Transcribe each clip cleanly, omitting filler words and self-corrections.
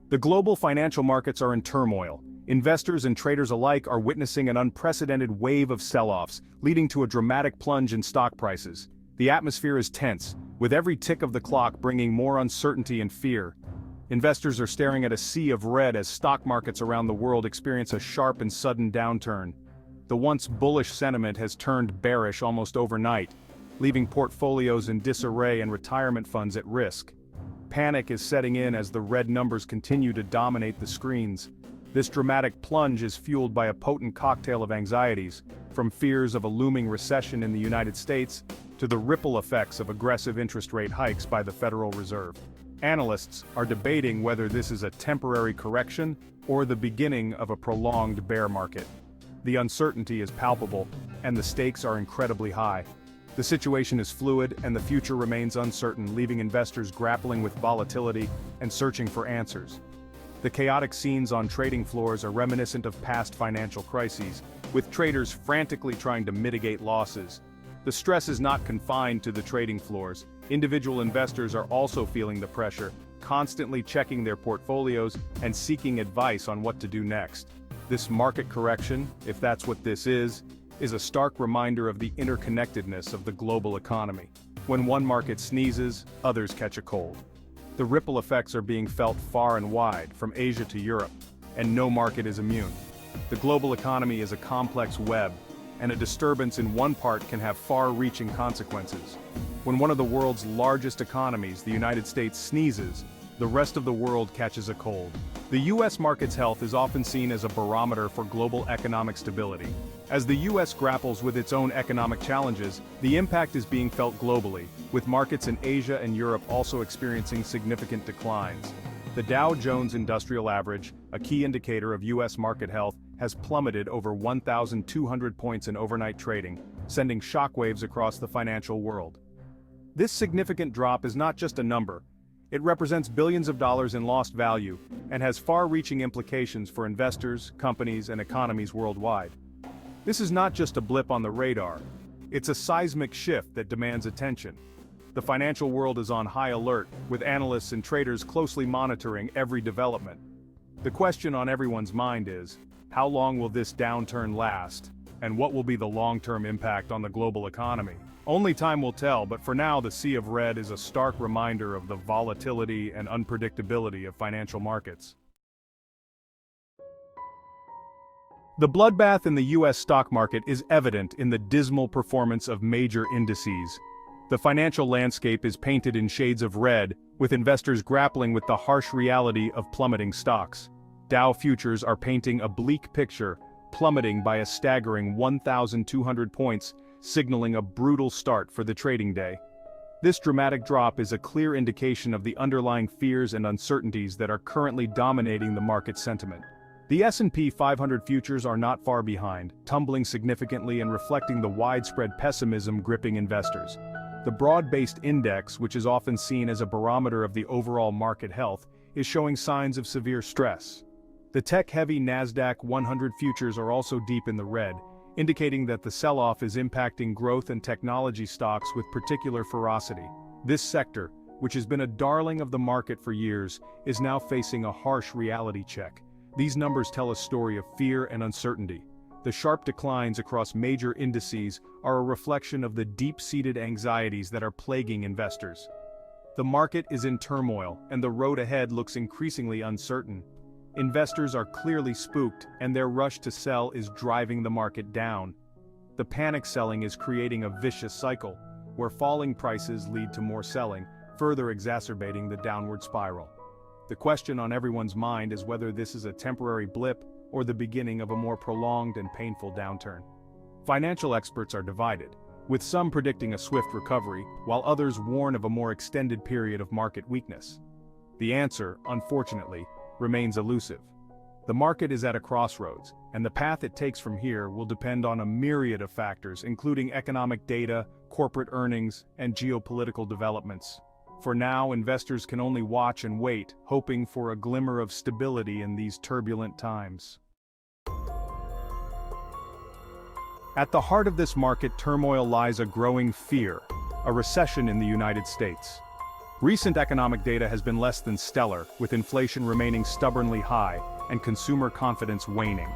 The global financial markets are in turmoil. Investors and traders alike are witnessing an unprecedented wave of sell-offs, leading to a dramatic plunge in stock prices. The atmosphere is tense, with every tick of the clock bringing more uncertainty and fear. Investors are staring at a sea of red as stock markets around the world experience a sharp and sudden downturn. The once bullish sentiment has turned bearish almost overnight, leaving portfolios in disarray and retirement funds at risk. Panic is setting in as the red numbers continue to dominate the screens. This dramatic plunge is fueled by a potent cocktail of anxieties, from fears of a looming recession in the United States to the ripple effects of aggressive interest rate hikes by the Federal Reserve. Analysts are debating whether this is a temporary correction or the beginning of a prolonged bear market. The uncertainty is palpable, and the stakes are incredibly high. The situation is fluid and the future remains uncertain, leaving investors grappling with volatility and searching for answers. The chaotic scenes on trading floors are reminiscent of past financial crises, with traders frantically trying to mitigate losses. The stress is not confined to the trading floors. Individual investors are also feeling the pressure, constantly checking their portfolios and seeking advice on what to do next. This market correction, if that's what this is a stark reminder of the interconnectedness of the global economy. When one market sneezes, others catch a cold. The ripple effects are being felt far and wide, from Asia to Europe, and no market is immune. The global economy is a complex web, and a disturbance in one part can have far-reaching consequences. When one of the world's largest economies, the United States, sneezes, the rest of the world catches a cold. The U.S. market's health is often seen as a barometer for global economic stability. As the U.S. grapples with its own economic challenges, the impact is being felt globally, with markets in Asia and Europe also experiencing significant declines. The Dow Jones Industrial Average, a key indicator of U.S. market health, has plummeted over 1,200 points in overnight trading, sending shockwaves across the financial world. This significant drop is not just a number. It represents billions of dollars in lost value and has far-reaching implications for investors, companies, and economies worldwide. This is not just a blip on the radar. It's a seismic shift that demands attention. The financial world is on high alert, with analysts and traders closely monitoring every development. The question on everyone's mind is, how long will this downturn last, and what will be the long-term impact on the global economy? Only time will tell, but for now the sea of red is a stark reminder of the volatility and unpredictability of financial markets. The bloodbath in the U.S. stock market is evident in the dismal performance of major indices. The financial landscape is painted in shades of red, with investors grappling with the harsh reality of plummeting stocks. Dow futures are painting a bleak picture, plummeting by a staggering 1,200 points, signaling a brutal start for the trading day. This dramatic drop is a clear indication of the underlying fears and uncertainties that are currently dominating the market sentiment. The S&P 500 futures are not far behind, tumbling significantly and reflecting the widespread pessimism gripping investors. The broad-based index, which is often seen as a barometer of the overall market health, is showing signs of severe stress. The tech-heavy Nasdaq 100 futures are also deep in the red, indicating that the sell-off is impacting growth and technology stocks with particular ferocity. This sector, which has been a darling of the market for years, is now facing a harsh reality check. These numbers tell a story of fear and uncertainty. The sharp declines across major indices are a reflection of the deep-seated anxieties that are plaguing investors. The market is in turmoil, and the road ahead looks increasingly uncertain. Investors are clearly spooked, and their rush to sell is driving the market down. The panic selling is creating a vicious cycle, where falling prices lead to more selling, further exacerbating the downward spiral. The question on everyone's mind is whether this is a temporary blip or the beginning of a more prolonged and painful downturn. Financial experts are divided, with some predicting a swift recovery, while others warn of a more extended period of market weakness. The answer, unfortunately, remains elusive. The market is at a crossroads, and the path it takes from here will depend on a myriad of factors, including economic data, corporate earnings, and geopolitical developments. For now, investors can only watch and wait, hoping for a glimmer of stability in these turbulent times. At the heart of this market turmoil lies a growing fear, a recession in the United States. Recent economic data has been less than stellar, with inflation remaining stubbornly high and consumer confidence waning.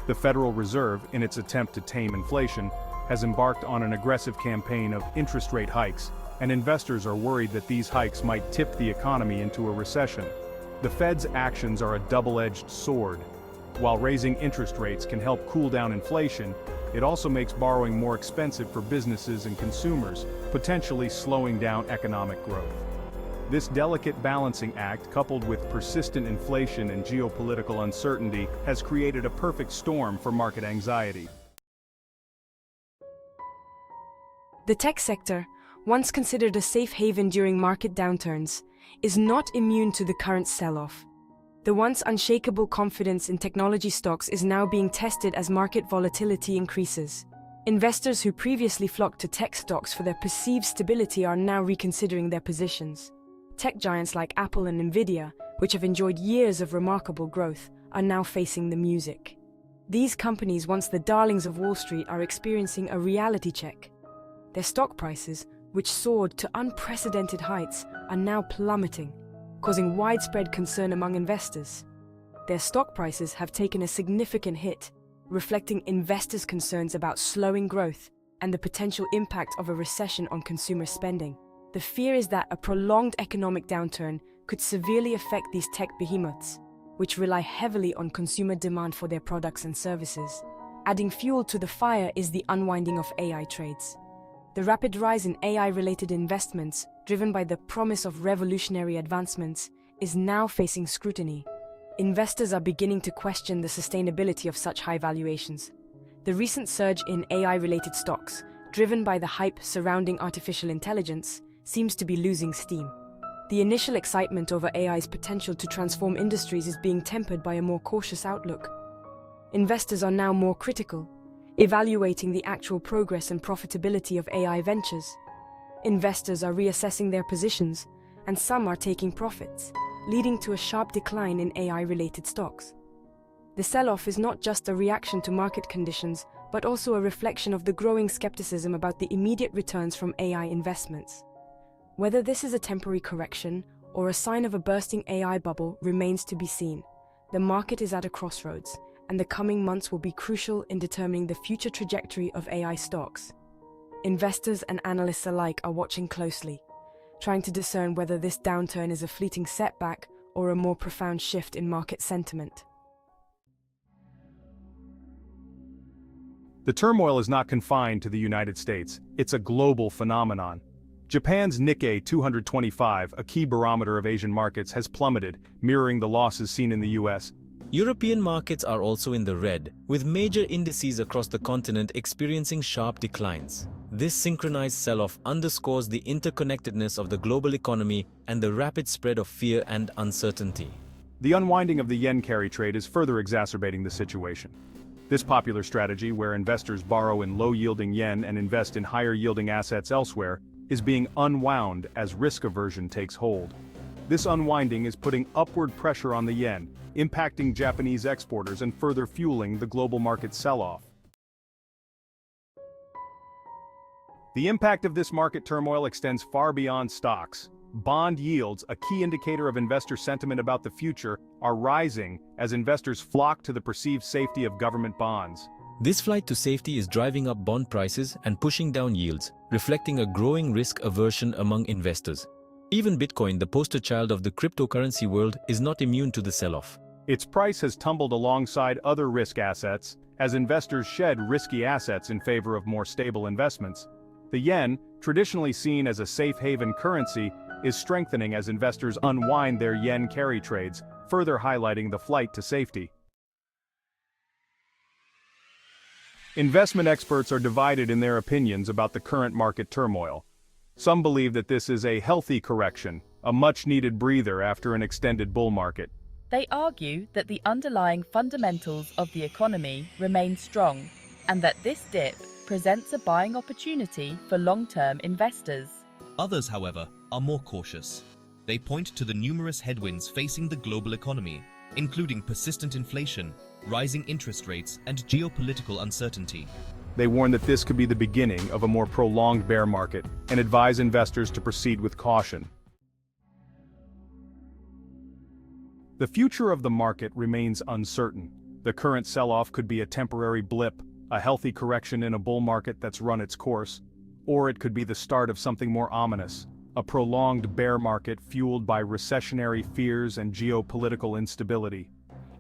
The Federal Reserve, in its attempt to tame inflation, has embarked on an aggressive campaign of interest rate hikes, and investors are worried that these hikes might tip the economy into a recession. The Fed's actions are a double-edged sword. While raising interest rates can help cool down inflation, it also makes borrowing more expensive for businesses and consumers, potentially slowing down economic growth. This delicate balancing act, coupled with persistent inflation and geopolitical uncertainty, has created a perfect storm for market anxiety. The tech sector, once considered a safe haven during market downturns, is not immune to the current sell-off. The once unshakable confidence in technology stocks is now being tested as market volatility increases. Investors who previously flocked to tech stocks for their perceived stability are now reconsidering their positions. Tech giants like Apple and Nvidia, which have enjoyed years of remarkable growth, are now facing the music. These companies, once the darlings of Wall Street, are experiencing a reality check. Their stock prices, which soared to unprecedented heights, are now plummeting, causing widespread concern among investors. Their stock prices have taken a significant hit, reflecting investors' concerns about slowing growth and the potential impact of a recession on consumer spending. The fear is that a prolonged economic downturn could severely affect these tech behemoths, which rely heavily on consumer demand for their products and services. Adding fuel to the fire is the unwinding of AI trades. The rapid rise in AI-related investments, driven by the promise of revolutionary advancements, is now facing scrutiny. Investors are beginning to question the sustainability of such high valuations. The recent surge in AI-related stocks, driven by the hype surrounding artificial intelligence, seems to be losing steam. The initial excitement over AI's potential to transform industries is being tempered by a more cautious outlook. Investors are now more critical, evaluating the actual progress and profitability of AI ventures. Investors are reassessing their positions, and some are taking profits, leading to a sharp decline in AI-related stocks. The sell-off is not just a reaction to market conditions, but also a reflection of the growing skepticism about the immediate returns from AI investments. Whether this is a temporary correction or a sign of a bursting AI bubble remains to be seen. The market is at a crossroads, and the coming months will be crucial in determining the future trajectory of AI stocks. Investors and analysts alike are watching closely, trying to discern whether this downturn is a fleeting setback or a more profound shift in market sentiment. The turmoil is not confined to the United States, it's a global phenomenon. Japan's Nikkei 225, a key barometer of Asian markets, has plummeted, mirroring the losses seen in the US. European markets are also in the red, with major indices across the continent experiencing sharp declines. This synchronized sell-off underscores the interconnectedness of the global economy and the rapid spread of fear and uncertainty. The unwinding of the yen carry trade is further exacerbating the situation. This popular strategy, where investors borrow in low-yielding yen and invest in higher-yielding assets elsewhere, is being unwound as risk aversion takes hold. This unwinding is putting upward pressure on the yen, impacting Japanese exporters and further fueling the global market sell-off. The impact of this market turmoil extends far beyond stocks. Bond yields, a key indicator of investor sentiment about the future, are rising as investors flock to the perceived safety of government bonds. This flight to safety is driving up bond prices and pushing down yields, reflecting a growing risk aversion among investors. Even Bitcoin, the poster child of the cryptocurrency world, is not immune to the sell-off. Its price has tumbled alongside other risk assets as investors shed risky assets in favor of more stable investments. The yen, traditionally seen as a safe haven currency, is strengthening as investors unwind their yen carry trades, further highlighting the flight to safety. Investment experts are divided in their opinions about the current market turmoil. Some believe that this is a healthy correction, a much-needed breather after an extended bull market. They argue that the underlying fundamentals of the economy remain strong, and that this dip presents a buying opportunity for long-term investors. Others, however, are more cautious. They point to the numerous headwinds facing the global economy, including persistent inflation, rising interest rates, and geopolitical uncertainty. They warn that this could be the beginning of a more prolonged bear market and advise investors to proceed with caution. The future of the market remains uncertain. The current sell-off could be a temporary blip, a healthy correction in a bull market that's run its course, or it could be the start of something more ominous, a prolonged bear market fueled by recessionary fears and geopolitical instability.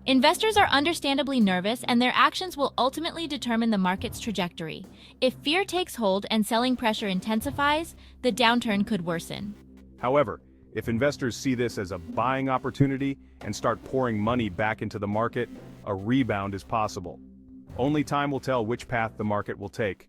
Investors are understandably nervous, and their actions will ultimately determine the market's trajectory. If fear takes hold and selling pressure intensifies, the downturn could worsen. However, if investors see this as a buying opportunity and start pouring money back into the market, a rebound is possible. Only time will tell which path the market will take.